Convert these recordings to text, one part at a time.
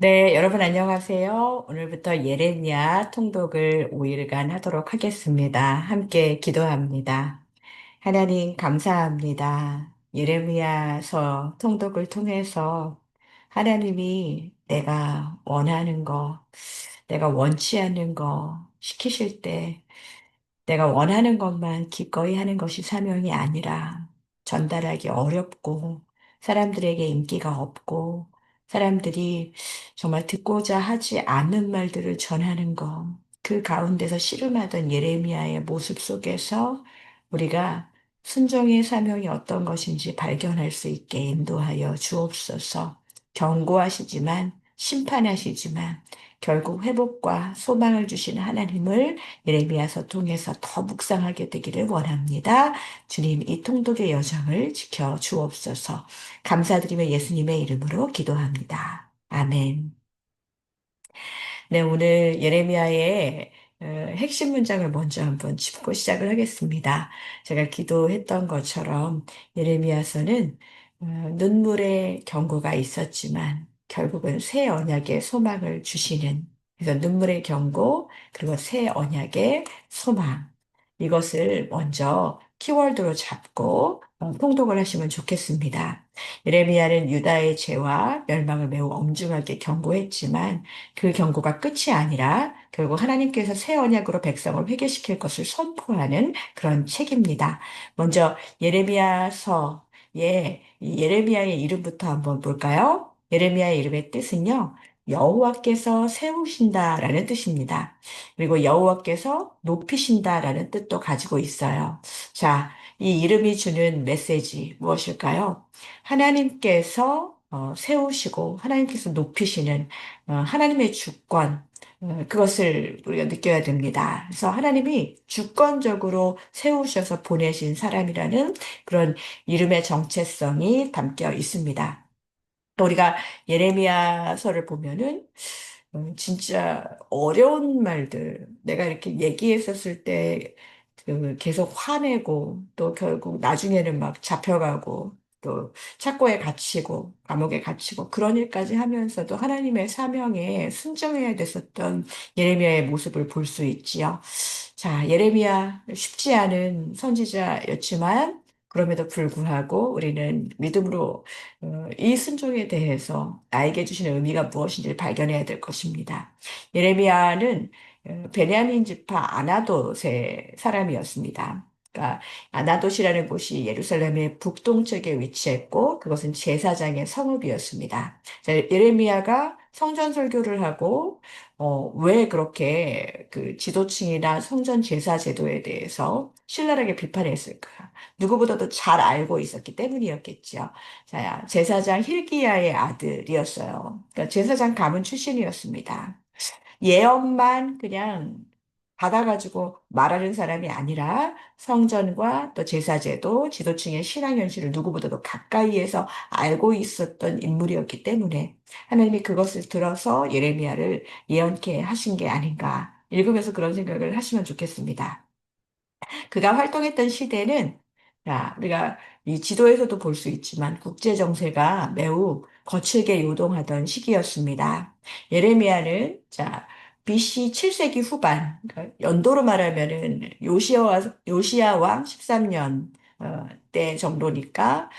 네, 여러분 안녕하세요. 오늘부터 예레미야 통독을 5일간 하도록 하겠습니다. 함께 기도합니다. 하나님 감사합니다. 예레미야서 통독을 통해서 하나님이 내가 원하는 거, 내가 원치 않는 거 시키실 때 내가 원하는 것만 기꺼이 하는 것이 사명이 아니라 전달하기 어렵고 사람들에게 인기가 없고 사람들이 정말 듣고자 하지 않는 말들을 전하는 것. 그 가운데서 씨름하던 예레미야의 모습 속에서 우리가 순종의 사명이 어떤 것인지 발견할 수 있게 인도하여 주옵소서. 경고하시지만 심판하시지만 결국 회복과 소망을 주시는 하나님을 예레미야서 통해서 더 묵상하게 되기를 원합니다. 주님, 이 통독의 여정을 지켜 주옵소서. 감사드리며 예수님의 이름으로 기도합니다. 아멘. 네, 오늘 예레미야의 핵심 문장을 먼저 한번 짚고 시작을 하겠습니다. 제가 기도했던 것처럼 예레미야서는 눈물의 경고가 있었지만 결국은 새 언약의 소망을 주시는, 그래서 눈물의 경고 그리고 새 언약의 소망, 이것을 먼저 키워드로 잡고 통독을 하시면 좋겠습니다. 예레미야는 유다의 죄와 멸망을 매우 엄중하게 경고했지만 그 경고가 끝이 아니라 결국 하나님께서 새 언약으로 백성을 회개시킬 것을 선포하는 그런 책입니다. 먼저 예레미야서의 이 예레미야의 이름부터 한번 볼까요? 예레미야의 이름의 뜻은요, 여호와께서 세우신다라는 뜻입니다. 그리고 여호와께서 높이신다라는 뜻도 가지고 있어요. 자, 이 이름이 주는 메시지 무엇일까요? 하나님께서 세우시고 하나님께서 높이시는 하나님의 주권, 그것을 우리가 느껴야 됩니다. 그래서 하나님이 주권적으로 세우셔서 보내신 사람이라는 그런 이름의 정체성이 담겨 있습니다. 우리가 예레미야서를 보면은 진짜 어려운 말들, 내가 이렇게 얘기했었을 때 계속 화내고 또 결국 나중에는 막 잡혀가고 또 착고에 갇히고 감옥에 갇히고 그런 일까지 하면서도 하나님의 사명에 순종해야 됐었던 예레미야의 모습을 볼 수 있지요. 자, 예레미야 쉽지 않은 선지자였지만 그럼에도 불구하고 우리는 믿음으로 이 순종에 대해서 나에게 주시는 의미가 무엇인지를 발견해야 될 것입니다. 예레미야는 베냐민 지파 아나돗의 사람이었습니다. 그러니까 아나돗이라는 곳이 예루살렘의 북동쪽에 위치했고 그것은 제사장의 성읍이었습니다. 자, 예레미야가 성전 설교를 하고 왜 그렇게 그 지도층이나 성전 제사 제도에 대해서 신랄하게 비판했을까? 누구보다도 잘 알고 있었기 때문이었겠죠. 자, 제사장 힐기야의 아들이었어요. 그러니까 제사장 가문 출신이었습니다. 예언만 그냥 받아가지고 말하는 사람이 아니라 성전과 또 제사제도, 지도층의 신앙 현실을 누구보다도 가까이에서 알고 있었던 인물이었기 때문에 하나님이 그것을 들어서 예레미야를 예언케 하신 게 아닌가. 읽으면서 그런 생각을 하시면 좋겠습니다. 그가 활동했던 시대는 자, 우리가 이 지도에서도 볼 수 있지만 국제 정세가 매우 거칠게 요동하던 시기였습니다. 예레미야는 자, BC 7세기 후반, 그러니까 연도로 말하면은 요시야 왕 13년 때 정도니까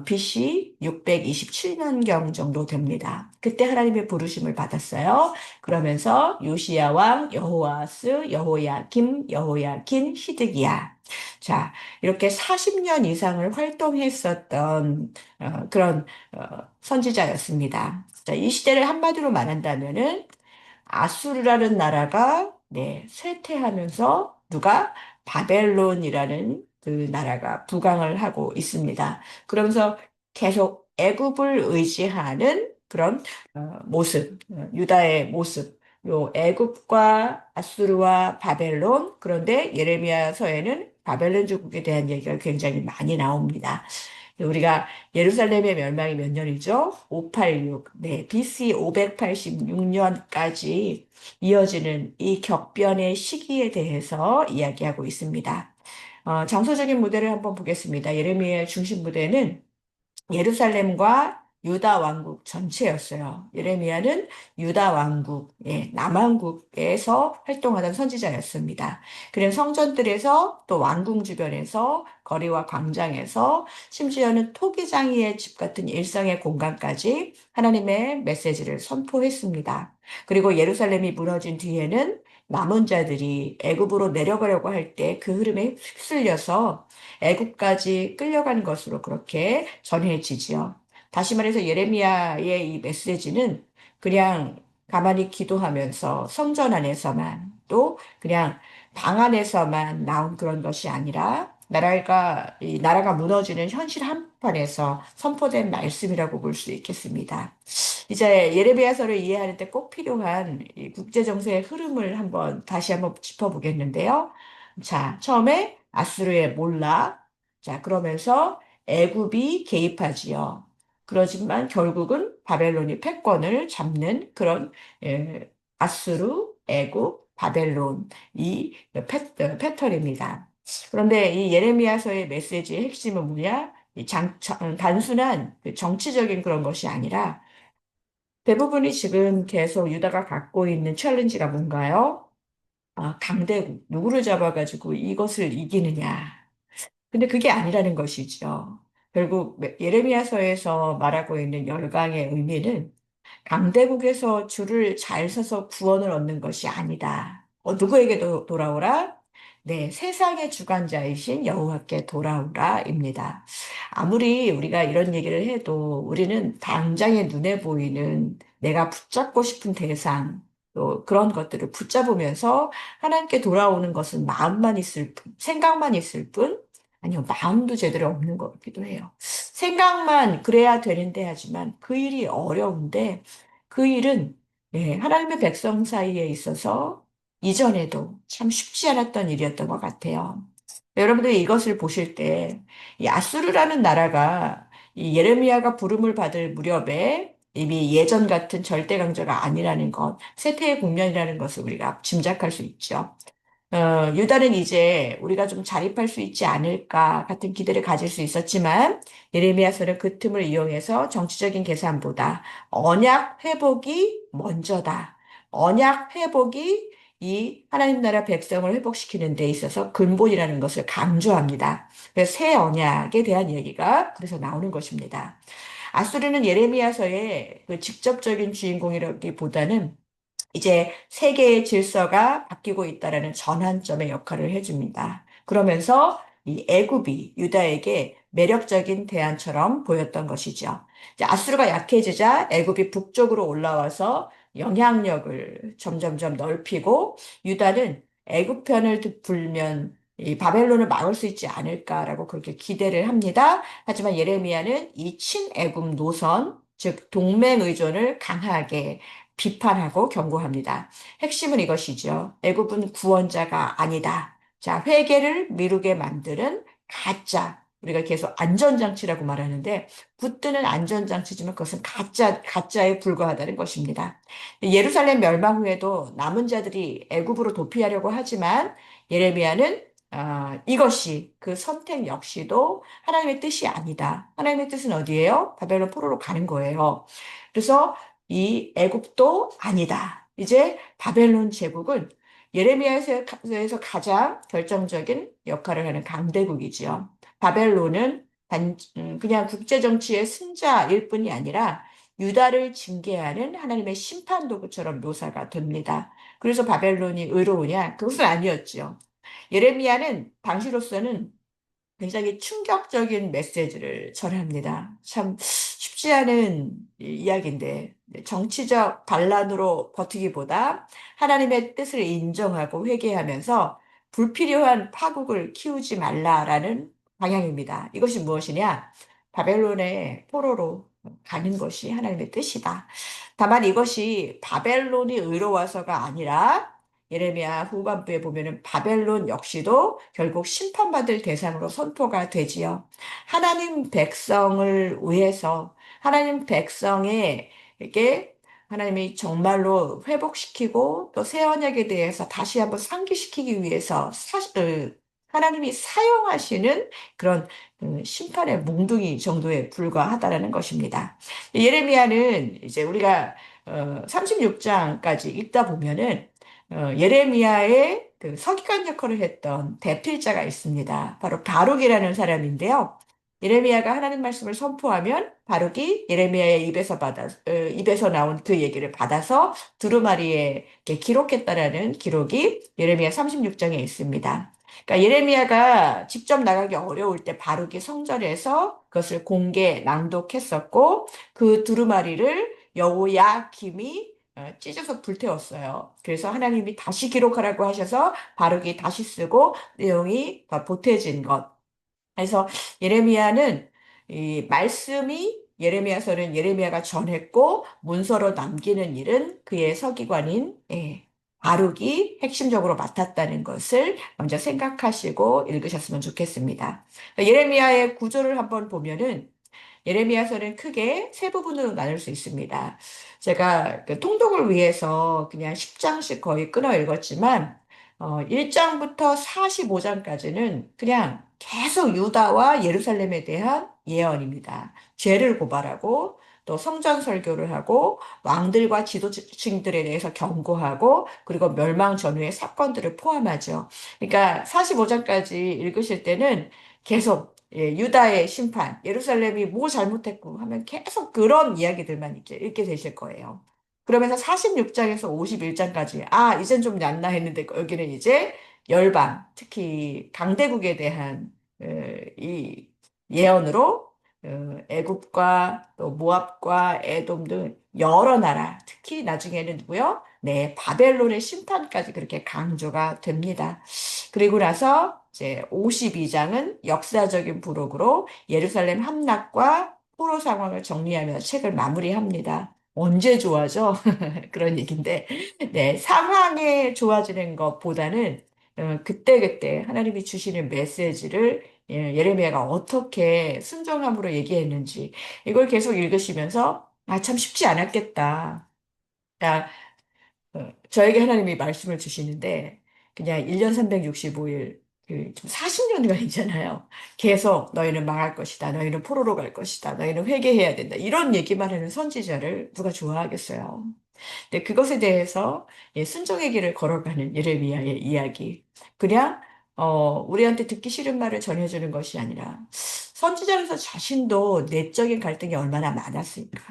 BC 627년경 정도 됩니다. 그때 하나님의 부르심을 받았어요. 그러면서 요시야 왕, 여호와스, 여호야김, 여호야킨, 시드기야. 자, 이렇게 40년 이상을 활동했었던 그런 선지자였습니다. 자, 이 시대를 한마디로 말한다면은 아수르라는 나라가 쇠퇴하면서 누가 바벨론이라는 그 나라가 부강을 하고 있습니다. 그러면서 계속 애굽을 의지하는 그런 모습, 유다의 모습. 요 애굽과 아수르와 바벨론, 그런데 예레미야서에는 바벨론 제국에 대한 얘기가 굉장히 많이 나옵니다. 우리가 예루살렘의 멸망이 몇 년이죠? 586. 네, BC 586년까지 이어지는 이 격변의 시기에 대해서 이야기하고 있습니다. 장소적인 무대를 한번 보겠습니다. 예레미야의 중심 무대는 예루살렘과 유다 왕국 전체였어요. 예레미야는 유다 왕국, 남왕국에서 활동하던 선지자였습니다. 그래서 성전들에서 또 왕궁 주변에서 거리와 광장에서 심지어는 토기장이의 집 같은 일상의 공간까지 하나님의 메시지를 선포했습니다. 그리고 예루살렘이 무너진 뒤에는 남은 자들이 애굽으로 내려가려고 할 때 그 흐름에 휩쓸려서 애굽까지 끌려간 것으로 그렇게 전해지지요. 다시 말해서 예레미야의 이 메시지는 그냥 가만히 기도하면서 성전 안에서만 또 그냥 방 안에서만 나온 그런 것이 아니라 이 나라가 무너지는 현실 한복판에서 선포된 말씀이라고 볼 수 있겠습니다. 이제 예레미야서를 이해하는 데 꼭 필요한 이 국제 정세의 흐름을 다시 한번 짚어보겠는데요. 자, 처음에 아수르의 몰락. 자, 그러면서 애굽이 개입하지요. 그러지만 결국은 바벨론이 패권을 잡는 그런 아수르, 애굽, 바벨론 이 패턴입니다. 그런데 이 예레미야서의 메시지의 핵심은 뭐냐? 단순한 그 정치적인 그런 것이 아니라 대부분이 지금 계속 유다가 갖고 있는 챌린지가 뭔가요? 강대국, 누구를 잡아가지고 이것을 이기느냐. 근데 그게 아니라는 것이죠. 결국 예레미야서에서 말하고 있는 열강의 의미는 강대국에서 줄을 잘 서서 구원을 얻는 것이 아니다. 누구에게 돌아오라? 네, 세상의 주관자이신 여호와께 돌아오라입니다. 아무리 우리가 이런 얘기를 해도 우리는 당장에 눈에 보이는 내가 붙잡고 싶은 대상, 또 그런 것들을 붙잡으면서 하나님께 돌아오는 것은 마음만 있을 뿐, 생각만 있을 뿐, 아니요, 마음도 제대로 없는 것 같기도 해요. 생각만 그래야 되는데 하지만 그 일이 어려운데 그 일은 하나님의 백성 사이에 있어서 이전에도 참 쉽지 않았던 일이었던 것 같아요. 여러분들이 이것을 보실 때, 이 아수르라는 나라가 이 예레미야가 부름을 받을 무렵에 이미 예전 같은 절대 강자가 아니라는 것, 쇠퇴의 국면이라는 것을 우리가 짐작할 수 있죠. 유다는 이제 우리가 좀 자립할 수 있지 않을까 같은 기대를 가질 수 있었지만 예레미야서는 그 틈을 이용해서 정치적인 계산보다 언약 회복이 먼저다. 언약 회복이 이 하나님 나라 백성을 회복시키는 데 있어서 근본이라는 것을 강조합니다. 그래서 새 언약에 대한 얘기가 그래서 나오는 것입니다. 아수르는 예레미야서의 그 직접적인 주인공이라기보다는 이제 세계의 질서가 바뀌고 있다라는 전환점의 역할을 해줍니다. 그러면서 이 애굽이 유다에게 매력적인 대안처럼 보였던 것이죠. 이제 아수르가 약해지자 애굽이 북쪽으로 올라와서 영향력을 점점점 넓히고 유다는 애굽 편을 불면 이 바벨론을 막을 수 있지 않을까라고 그렇게 기대를 합니다. 하지만 예레미야는 이 친애굽 노선, 즉 동맹 의존을 강하게 비판하고 경고합니다. 핵심은 이것이죠. 애굽은 구원자가 아니다. 자, 회개를 미루게 만드는 가짜. 우리가 계속 안전장치라고 말하는데 붙드는 안전장치지만 그것은 가짜에 불과하다는 것입니다. 예루살렘 멸망 후에도 남은 자들이 애굽으로 도피하려고 하지만 예레미야는 이것이 그 선택 역시도 하나님의 뜻이 아니다. 하나님의 뜻은 어디예요? 바벨론 포로로 가는 거예요. 그래서 이 애굽도 아니다. 이제 바벨론 제국은 예레미야에서 가장 결정적인 역할을 하는 강대국이지요. 바벨론은 그냥 국제정치의 승자일 뿐이 아니라 유다를 징계하는 하나님의 심판 도구처럼 묘사가 됩니다. 그래서 바벨론이 의로우냐? 그것은 아니었지요. 예레미야는 당시로서는 굉장히 충격적인 메시지를 전합니다. 참 쉽지 않은 이야기인데 정치적 반란으로 버티기보다 하나님의 뜻을 인정하고 회개하면서 불필요한 파국을 키우지 말라라는 방향입니다. 이것이 무엇이냐? 바벨론의 포로로 가는 것이 하나님의 뜻이다. 다만 이것이 바벨론이 의로워서가 아니라 예레미야 후반부에 보면은 바벨론 역시도 결국 심판받을 대상으로 선포가 되지요. 하나님 백성을 위해서 하나님 백성에게 하나님이 정말로 회복시키고 또 새 언약에 대해서 다시 한번 상기시키기 위해서 하나님이 사용하시는 그런 심판의 몽둥이 정도에 불과하다라는 것입니다. 예레미야는 이제 우리가 36장까지 읽다 보면은 예레미야의 그 서기관 역할을 했던 대필자가 있습니다. 바로 바룩이라는 사람인데요. 예레미야가 하나님 말씀을 선포하면 바룩이 예레미야의 입에서 나온 그 얘기를 받아서 두루마리에 이렇게 기록했다라는 기록이 예레미야 36장에 있습니다. 그러니까 예레미야가 직접 나가기 어려울 때 바룩이 성전에서 그것을 공개 낭독했었고 그 두루마리를 여호야김이 찢어서 불태웠어요. 그래서 하나님이 다시 기록하라고 하셔서 바룩이 다시 쓰고 내용이 더 보태진 것. 그래서 예레미야는 이 말씀이 예레미야서는 예레미야가 전했고 문서로 남기는 일은 그의 서기관인 바룩이 핵심적으로 맡았다는 것을 먼저 생각하시고 읽으셨으면 좋겠습니다. 예레미야의 구조를 한번 보면은 예레미야서는 크게 세 부분으로 나눌 수 있습니다. 제가 그 통독을 위해서 그냥 10장씩 거의 끊어 읽었지만 1장부터 45장까지는 그냥 계속 유다와 예루살렘에 대한 예언입니다. 죄를 고발하고 또 성전 설교를 하고 왕들과 지도층들에 대해서 경고하고 그리고 멸망 전후의 사건들을 포함하죠. 그러니까 45장까지 읽으실 때는 계속 유다의 심판, 예루살렘이 뭐 잘못했고 하면 계속 그런 이야기들만 이제 읽게 되실 거예요. 그러면서 46장에서 51장까지, 아, 이젠 좀 낫나 했는데, 여기는 이제 열방, 특히 강대국에 대한 이 예언으로 애굽과 또 모압과 에돔 등 여러 나라, 특히 나중에는 누구요? 네, 바벨론의 심판까지 그렇게 강조가 됩니다. 그리고 나서 이제 52장은 역사적인 부록으로 예루살렘 함락과 포로 상황을 정리하면서 책을 마무리합니다. 언제 좋아져? 그런 얘기인데, 네, 상황에 좋아지는 것보다는 그때그때 하나님이 주시는 메시지를 예레미야가 어떻게 순종함으로 얘기했는지 이걸 계속 읽으시면서 아, 참 쉽지 않았겠다. 야, 저에게 하나님이 말씀을 주시는데 그냥 1년 365일 좀 40년간이잖아요. 계속 너희는 망할 것이다. 너희는 포로로 갈 것이다. 너희는 회개해야 된다. 이런 얘기만 하는 선지자를 누가 좋아하겠어요. 근데 그것에 대해서 순종의 길을 걸어가는 예레미야의 이야기. 그냥 우리한테 듣기 싫은 말을 전해주는 것이 아니라 선지자로서 자신도 내적인 갈등이 얼마나 많았을까.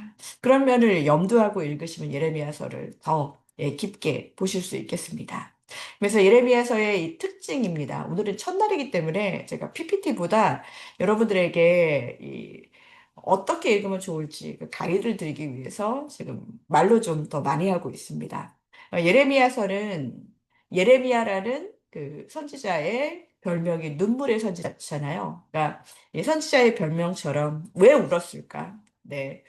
그런 면을 염두하고 읽으시면 예레미야서를 더 깊게 보실 수 있겠습니다. 그래서 예레미야서의 이 특징입니다. 오늘은 첫날이기 때문에 제가 PPT보다 여러분들에게 어떻게 읽으면 좋을지 그 가이드를 드리기 위해서 지금 말로 좀 더 많이 하고 있습니다. 예레미야서는 예레미야라는 그 선지자의 별명이 눈물의 선지자잖아요. 그러니까 이 선지자의 별명처럼 왜 울었을까? 네.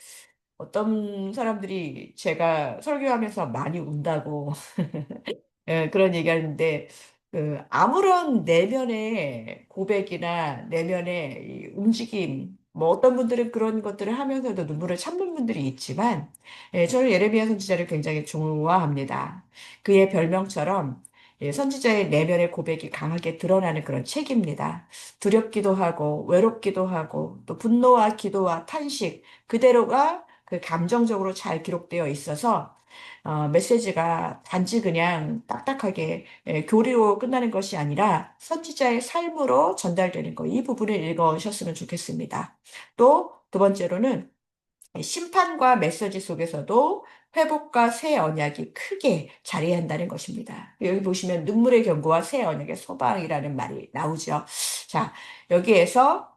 어떤 사람들이 제가 설교하면서 많이 운다고 그런 얘기하는데 아무런 내면의 고백이나 내면의 이 움직임 뭐 어떤 분들은 그런 것들을 하면서도 눈물을 참는 분들이 있지만 저는 예레미야 선지자를 굉장히 좋아합니다. 그의 별명처럼 선지자의 내면의 고백이 강하게 드러나는 그런 책입니다. 두렵기도 하고 외롭기도 하고 또 분노와 기도와 탄식 그대로가 그 감정적으로 잘 기록되어 있어서 메시지가 단지 그냥 딱딱하게 교리로 끝나는 것이 아니라 선지자의 삶으로 전달되는 것, 이 부분을 읽으셨으면 좋겠습니다. 또 두 번째로는 심판과 메시지 속에서도 회복과 새 언약이 크게 자리한다는 것입니다. 여기 보시면 눈물의 경고와 새 언약의 소방이라는 말이 나오죠. 자, 여기에서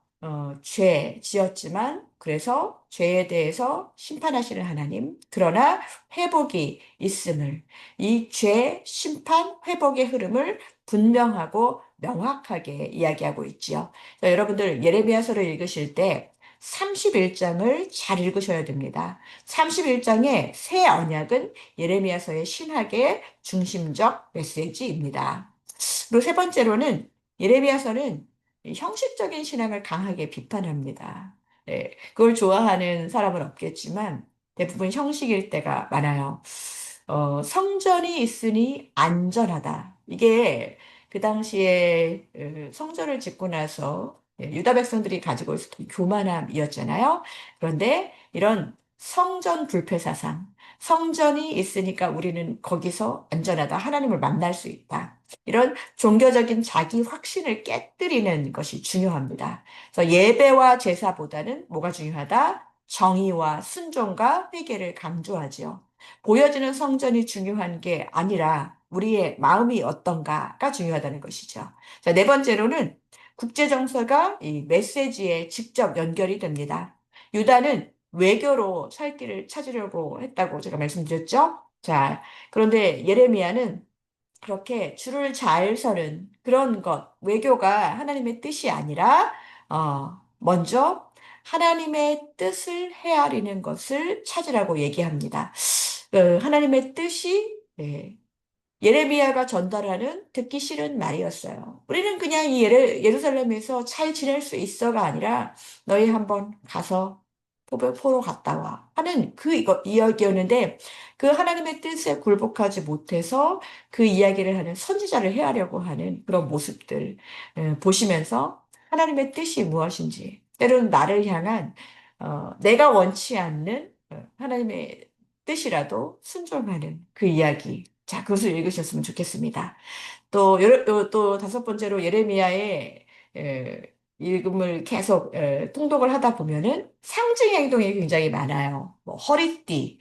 죄 지었지만 그래서 죄에 대해서 심판하시는 하나님, 그러나 회복이 있음을 이 죄, 심판, 회복의 흐름을 분명하고 명확하게 이야기하고 있지요. 자, 여러분들 예레미야서를 읽으실 때 31장을 잘 읽으셔야 됩니다. 31장의 새 언약은 예레미야서의 신학의 중심적 메시지입니다. 그리고 세 번째로는 예레미야서는 형식적인 신앙을 강하게 비판합니다. 네, 그걸 좋아하는 사람은 없겠지만 대부분 형식일 때가 많아요. 성전이 있으니 안전하다. 이게 그 당시에 성전을 짓고 나서 유다 백성들이 가지고 있었던 교만함이었잖아요. 그런데 이런 성전 불패 사상, 성전이 있으니까 우리는 거기서 안전하다, 하나님을 만날 수 있다. 이런 종교적인 자기 확신을 깨뜨리는 것이 중요합니다. 그래서 예배와 제사보다는 뭐가 중요하다? 정의와 순종과 회개를 강조하지요. 보여지는 성전이 중요한 게 아니라 우리의 마음이 어떤가가 중요하다는 것이죠. 자, 네 번째로는 국제 정서가 이 메시지에 직접 연결이 됩니다. 유다는 외교로 살 길을 찾으려고 했다고 제가 말씀드렸죠. 자, 그런데 예레미야는 그렇게 줄을 잘 서는 그런 것, 외교가 하나님의 뜻이 아니라, 먼저 하나님의 뜻을 헤아리는 것을 찾으라고 얘기합니다. 하나님의 뜻이, 네, 예레미야가 전달하는 듣기 싫은 말이었어요. 우리는 그냥 이 예루살렘에서 잘 지낼 수 있어가 아니라 너희 한번 가서 포로 갔다 와 하는 이야기였는데 그 하나님의 뜻에 굴복하지 못해서 그 이야기를 하는 선지자를 해하려고 하는 그런 모습들 보시면서 하나님의 뜻이 무엇인지 때로는 나를 향한 내가 원치 않는 하나님의 뜻이라도 순종하는 그 이야기. 자, 그것을 읽으셨으면 좋겠습니다. 또 다섯 번째로 예레미야의 읽음을 계속 통독을 하다 보면은 상징 행동이 굉장히 많아요. 뭐 허리띠를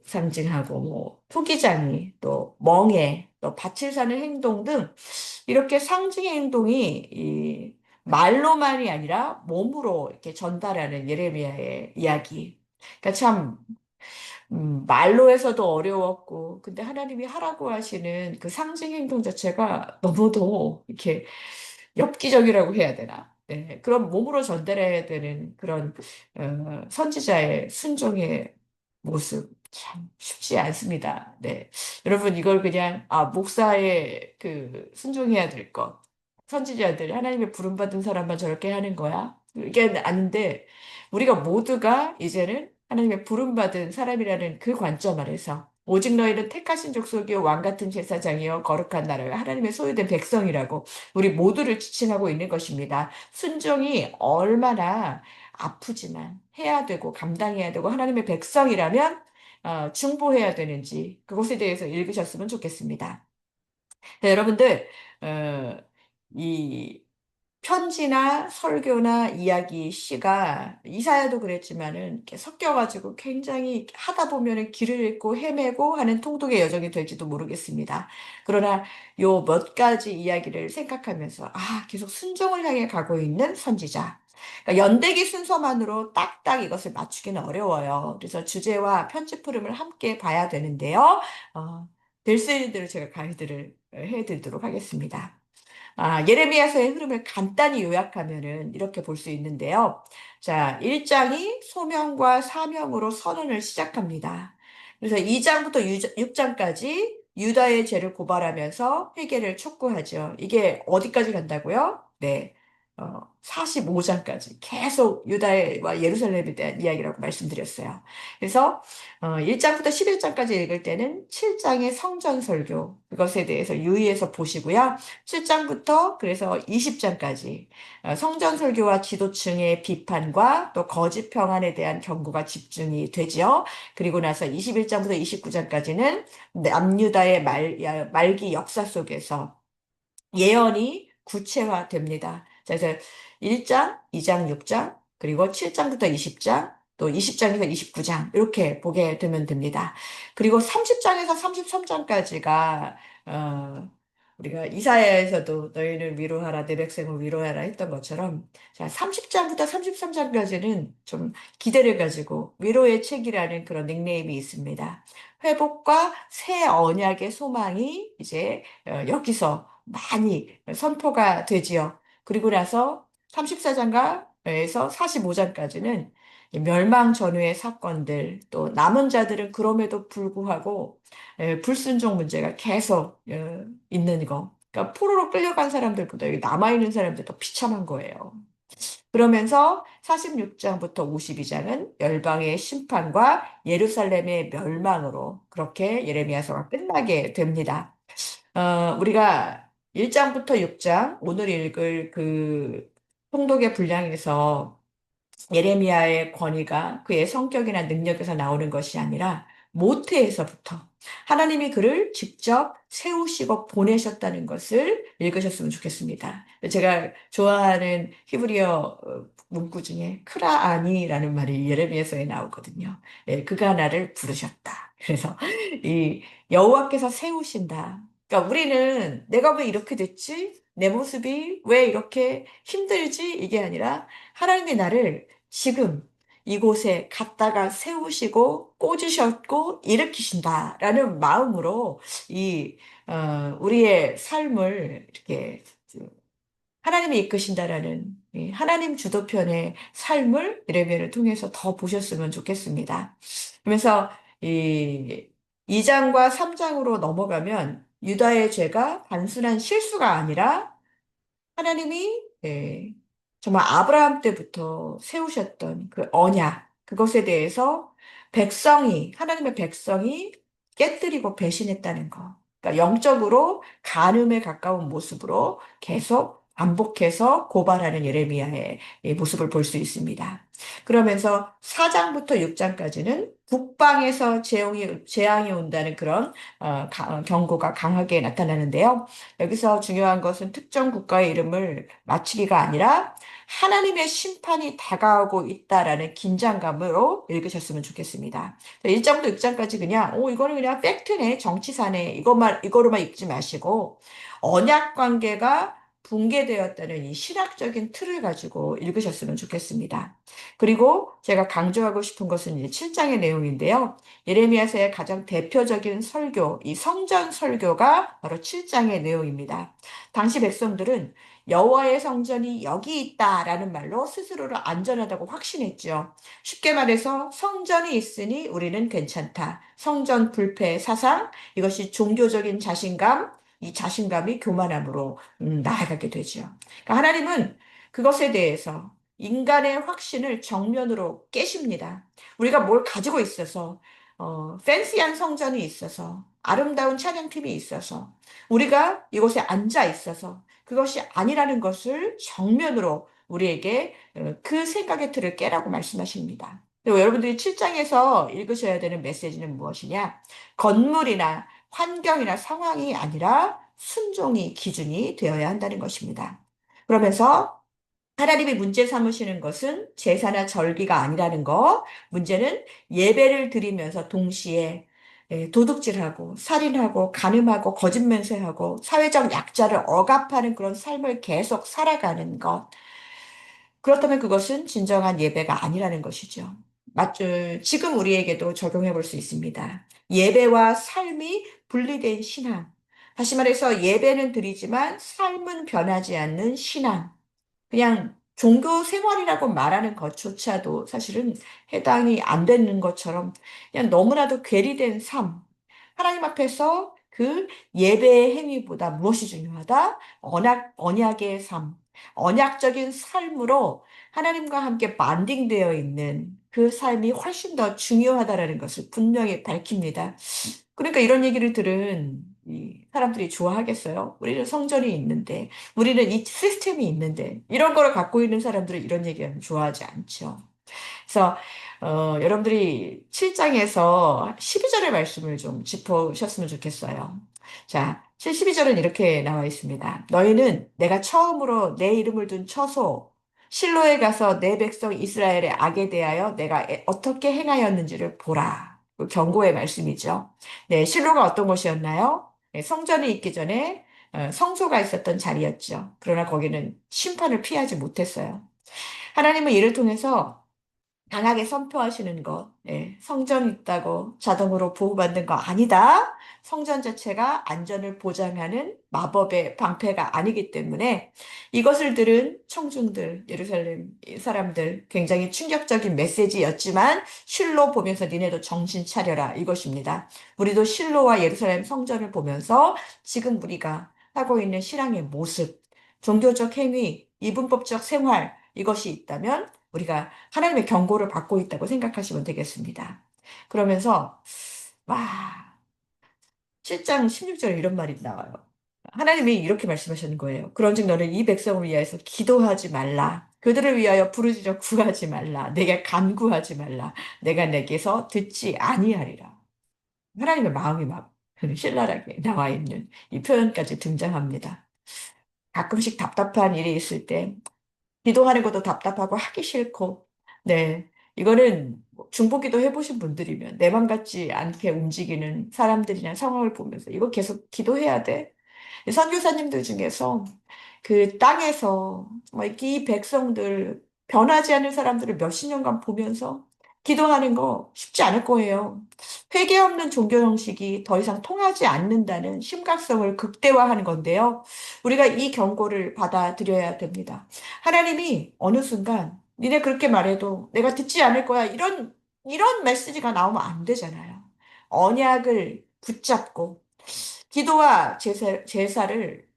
상징하고 뭐 토기장이 또 멍에 또 밭을 사는 행동 등 이렇게 상징 행동이 이 말로만이 아니라 몸으로 이렇게 전달하는 예레미야의 이야기. 그러니까 참 말로 해서도 어려웠고, 근데 하나님이 하라고 하시는 그 상징 행동 자체가 너무도 이렇게 엽기적이라고 해야 되나? 네, 그런 몸으로 전달해야 되는 그런 선지자의 순종의 모습 참 쉽지 않습니다. 네, 여러분 이걸 그냥 목사의 그 순종해야 될 것, 선지자들 하나님의 부름받은 사람만 저렇게 하는 거야? 이게 아닌데 우리가 모두가 이제는 하나님의 부름받은 사람이라는 그 관점 아래서 오직 너희는 택하신 족속이요 왕 같은 제사장이요 거룩한 나라요 하나님의 소유된 백성이라고 우리 모두를 지칭하고 있는 것입니다. 순종이 얼마나 아프지만 해야 되고 감당해야 되고 하나님의 백성이라면 중보해야 되는지 그것에 대해서 읽으셨으면 좋겠습니다. 네, 여러분들 어, 이 편지나 설교나 이야기, 시가 이사야도 그랬지만은 이렇게 섞여가지고 굉장히 하다 보면은 길을 잃고 헤매고 하는 통독의 여정이 될지도 모르겠습니다. 그러나 요 몇 가지 이야기를 생각하면서 계속 순종을 향해 가고 있는 선지자. 그러니까 연대기 순서만으로 딱딱 이것을 맞추기는 어려워요. 그래서 주제와 편집 흐름을 함께 봐야 되는데요. 될 수 있는 대로 제가 가이드를 해드리도록 하겠습니다. 예레미야서의 흐름을 간단히 요약하면은 이렇게 볼 수 있는데요. 자, 1장이 소명과 사명으로 선언을 시작합니다. 그래서 2장부터 6장까지 유다의 죄를 고발하면서 회개를 촉구하죠. 이게 어디까지 간다고요? 네. 45장까지 계속 유다와 예루살렘에 대한 이야기라고 말씀드렸어요. 그래서 1장부터 11장까지 읽을 때는 7장의 성전 설교, 그것에 대해서 유의해서 보시고요. 7장부터 그래서 20장까지 성전 설교와 지도층의 비판과 또 거짓 평안에 대한 경고가 집중이 되지요. 그리고 나서 21장부터 29장까지는 남유다의 말기 역사 속에서 예언이 구체화됩니다. 자, 그래서 1장, 2장, 6장, 그리고 7장부터 20장, 또 20장에서 29장, 이렇게 보게 되면 됩니다. 그리고 30장에서 33장까지가, 우리가 이사야에서도 너희를 위로하라, 내 백성을 위로하라 했던 것처럼, 자, 30장부터 33장까지는 좀 기대를 가지고 위로의 책이라는 그런 닉네임이 있습니다. 회복과 새 언약의 소망이 이제 여기서 많이 선포가 되지요. 그리고 나서 34장가에서 45장까지는 멸망 전후의 사건들, 또 남은 자들은 그럼에도 불구하고 불순종 문제가 계속 있는 거. 그러니까 포로로 끌려간 사람들보다 여기 남아있는 사람들이 더 비참한 거예요. 그러면서 46장부터 52장은 열방의 심판과 예루살렘의 멸망으로 그렇게 예레미야서가 끝나게 됩니다. 우리가 1장부터 6장, 오늘 읽을 그 통독의 분량에서 예레미야의 권위가 그의 성격이나 능력에서 나오는 것이 아니라 모태에서부터 하나님이 그를 직접 세우시고 보내셨다는 것을 읽으셨으면 좋겠습니다. 제가 좋아하는 히브리어 문구 중에 크라아니라는 말이 예레미야서에 나오거든요. 예, 그가 나를 부르셨다. 그래서 이 여호와께서 세우신다. 그러니까 우리는 내가 왜 이렇게 됐지? 내 모습이 왜 이렇게 힘들지? 이게 아니라 하나님이 나를 지금 이곳에 갔다가 세우시고 꽂으셨고 일으키신다라는 마음으로 이 우리의 삶을 이렇게 하나님이 이끄신다라는 이 하나님 주도편의 삶을 예레미야를 통해서 더 보셨으면 좋겠습니다. 그러면서 이 2장과 3장으로 넘어가면 유다의 죄가 단순한 실수가 아니라 하나님이 정말 아브라함 때부터 세우셨던 그 언약, 그것에 대해서 하나님의 백성이 깨뜨리고 배신했다는 거. 그러니까 영적으로 간음에 가까운 모습으로 계속 반복해서 고발하는 예레미야의 이 모습을 볼 수 있습니다. 그러면서 4장부터 6장까지는 북방에서 재앙이 온다는 그런 경고가 강하게 나타나는데요. 여기서 중요한 것은 특정 국가의 이름을 맞추기가 아니라 하나님의 심판이 다가오고 있다라는 긴장감으로 읽으셨으면 좋겠습니다. 1장부터 6장까지 그냥, 이거는 그냥 팩트네, 정치사네, 이거로만 읽지 마시고, 언약 관계가 붕괴되었다는 이 신학적인 틀을 가지고 읽으셨으면 좋겠습니다. 그리고 제가 강조하고 싶은 것은 이제 7장의 내용인데요. 예레미야서의 가장 대표적인 설교, 이 성전 설교가 바로 7장의 내용입니다. 당시 백성들은 여호와의 성전이 여기 있다라는 말로 스스로를 안전하다고 확신했죠. 쉽게 말해서 성전이 있으니 우리는 괜찮다. 성전 불패 사상, 이것이 종교적인 자신감, 이 자신감이 교만함으로 나아가게 되죠. 그러니까 하나님은 그것에 대해서 인간의 확신을 정면으로 깨십니다. 우리가 뭘 가지고 있어서 팬시한 성전이 있어서 아름다운 찬양팀이 있어서 우리가 이곳에 앉아 있어서 그것이 아니라는 것을 정면으로 우리에게 그 생각의 틀을 깨라고 말씀하십니다. 그리고 여러분들이 7장에서 읽으셔야 되는 메시지는 무엇이냐? 건물이나 환경이나 상황이 아니라 순종이 기준이 되어야 한다는 것입니다. 그러면서 하나님이 문제 삼으시는 것은 제사나 절기가 아니라는 거, 문제는 예배를 드리면서 동시에 도둑질하고 살인하고 간음하고 거짓 맹세하고 사회적 약자를 억압하는 그런 삶을 계속 살아가는 것. 그렇다면 그것은 진정한 예배가 아니라는 것이죠. 맞죠? 지금 우리에게도 적용해 볼 수 있습니다. 예배와 삶이 분리된 신앙. 다시 말해서 예배는 드리지만 삶은 변하지 않는 신앙. 그냥 종교 생활이라고 말하는 것조차도 사실은 해당이 안 되는 것처럼 그냥 너무나도 괴리된 삶. 하나님 앞에서 그 예배의 행위보다 무엇이 중요하다? 언약의 삶. 언약적인 삶으로 하나님과 함께 반딩되어 있는 그 삶이 훨씬 더 중요하다라는 것을 분명히 밝힙니다. 그러니까 이런 얘기를 들은 이 사람들이 좋아하겠어요? 우리는 성전이 있는데, 우리는 이 시스템이 있는데, 이런 거를 갖고 있는 사람들은 이런 얘기하면 좋아하지 않죠. 그래서 여러분들이 7장에서 12절의 말씀을 좀 짚으셨으면 좋겠어요. 자, 12절은 이렇게 나와 있습니다. 너희는 내가 처음으로 내 이름을 둔 처소 실로에 가서 내 백성 이스라엘의 악에 대하여 내가 어떻게 행하였는지를 보라. 그 경고의 말씀이죠. 네, 실로가 어떤 곳이었나요? 네, 성전이 있기 전에 성소가 있었던 자리였죠. 그러나 거기는 심판을 피하지 못했어요. 하나님은 이를 통해서 강하게 선포하시는 것, 성전 있다고 자동으로 보호받는 거 아니다. 성전 자체가 안전을 보장하는 마법의 방패가 아니기 때문에 이것을 들은 청중들, 예루살렘 사람들 굉장히 충격적인 메시지였지만 실로 보면서 니네도 정신 차려라 이것입니다. 우리도 실로와 예루살렘 성전을 보면서 지금 우리가 하고 있는 신앙의 모습, 종교적 행위, 이분법적 생활 이것이 있다면 우리가 하나님의 경고를 받고 있다고 생각하시면 되겠습니다. 그러면서, 와, 7장 16절에 이런 말이 나와요. 하나님이 이렇게 말씀하시는 거예요. 그런즉 너는 이 백성을 위하여서 기도하지 말라. 그들을 위하여 부르짖어 구하지 말라. 내게 간구하지 말라. 내가 내게서 듣지 아니하리라. 하나님의 마음이 막 신랄하게 나와 있는 이 표현까지 등장합니다. 가끔씩 답답한 일이 있을 때 기도하는 것도 답답하고 하기 싫고, 네. 이거는 뭐 중보기도 해보신 분들이면 내 맘 같지 않게 움직이는 사람들이나 상황을 보면서 이거 계속 기도해야 돼. 선교사님들 중에서 그 땅에서 정말 이 백성들 변하지 않는 사람들을 몇십 년간 보면서 기도하는 거 쉽지 않을 거예요. 회개 없는 종교 형식이 더 이상 통하지 않는다는 심각성을 극대화하는 건데요. 우리가 이 경고를 받아들여야 됩니다. 하나님이 어느 순간 니네 그렇게 말해도 내가 듣지 않을 거야. 이런 메시지가 나오면 안 되잖아요. 언약을 붙잡고 기도와 제사를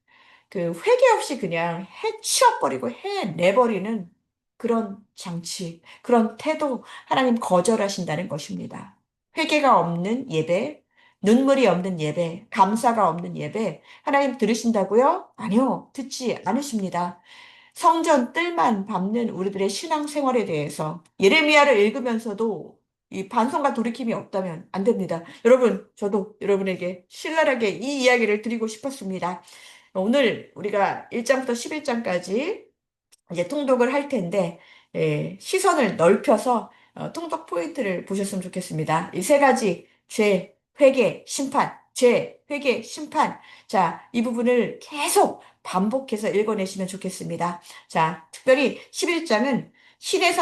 그 회개 없이 그냥 해치워버리고 해내버리는 그런 장치, 그런 태도 하나님 거절하신다는 것입니다. 회개가 없는 예배, 눈물이 없는 예배, 감사가 없는 예배, 하나님 들으신다고요? 아니요, 듣지 않으십니다. 성전 뜰만 밟는 우리들의 신앙생활에 대해서 예레미야를 읽으면서도 이 반성과 돌이킴이 없다면 안 됩니다. 여러분, 저도 여러분에게 신랄하게 이 이야기를 드리고 싶었습니다. 오늘 우리가 1장부터 11장까지 이제 통독을 할 텐데, 시선을 넓혀서 통독 포인트를 보셨으면 좋겠습니다. 이 세 가지, 죄, 회개, 심판, 죄, 회개, 심판. 자, 이 부분을 계속 반복해서 읽어내시면 좋겠습니다. 자, 특별히 11장은 신의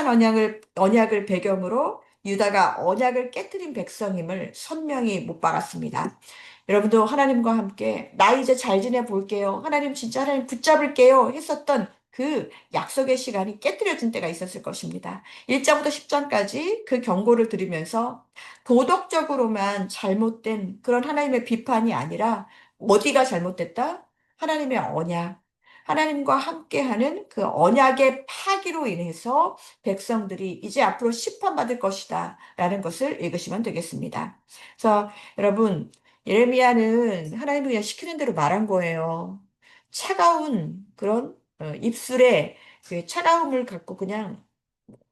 언약을 배경으로 유다가 언약을 깨뜨린 백성임을 선명히 못 박았습니다. 여러분도 하나님과 함께 나 이제 잘 지내볼게요. 하나님 진짜 하나님 붙잡을게요. 했었던 그 약속의 시간이 깨뜨려진 때가 있었을 것입니다. 1장부터 10장까지 그 경고를 들으면서 도덕적으로만 잘못된 그런 하나님의 비판이 아니라 어디가 잘못됐다? 하나님의 언약. 하나님과 함께하는 그 언약의 파기로 인해서 백성들이 이제 앞으로 심판받을 것이다. 라는 것을 읽으시면 되겠습니다. 그래서 여러분, 예레미야는 하나님이 그냥 시키는 대로 말한 거예요. 차가운 그런 입술에 그 차가움을 갖고 그냥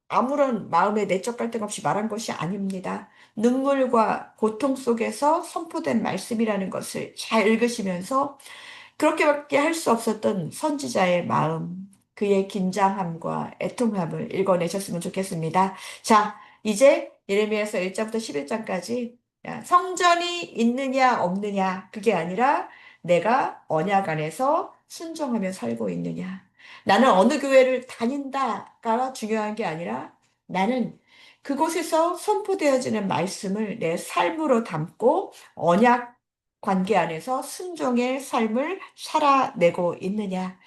아무런 마음의 내적 갈등 없이 말한 것이 아닙니다. 눈물과 고통 속에서 선포된 말씀이라는 것을 잘 읽으시면서 그렇게밖에 할 수 없었던 선지자의 마음, 그의 긴장함과 애통함을 읽어내셨으면 좋겠습니다. 자, 이제 예레미야서 1장부터 11장까지 성전이 있느냐 없느냐 그게 아니라 내가 언약 안에서 순종하며 살고 있느냐. 나는 어느 교회를 다닌다가 중요한 게 아니라 나는 그곳에서 선포되어지는 말씀을 내 삶으로 담고 언약 관계 안에서 순종의 삶을 살아내고 있느냐.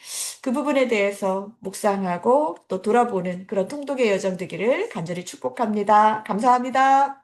그 부분에 대해서 묵상하고 또 돌아보는 그런 통독의 여정 되기를 간절히 축복합니다. 감사합니다.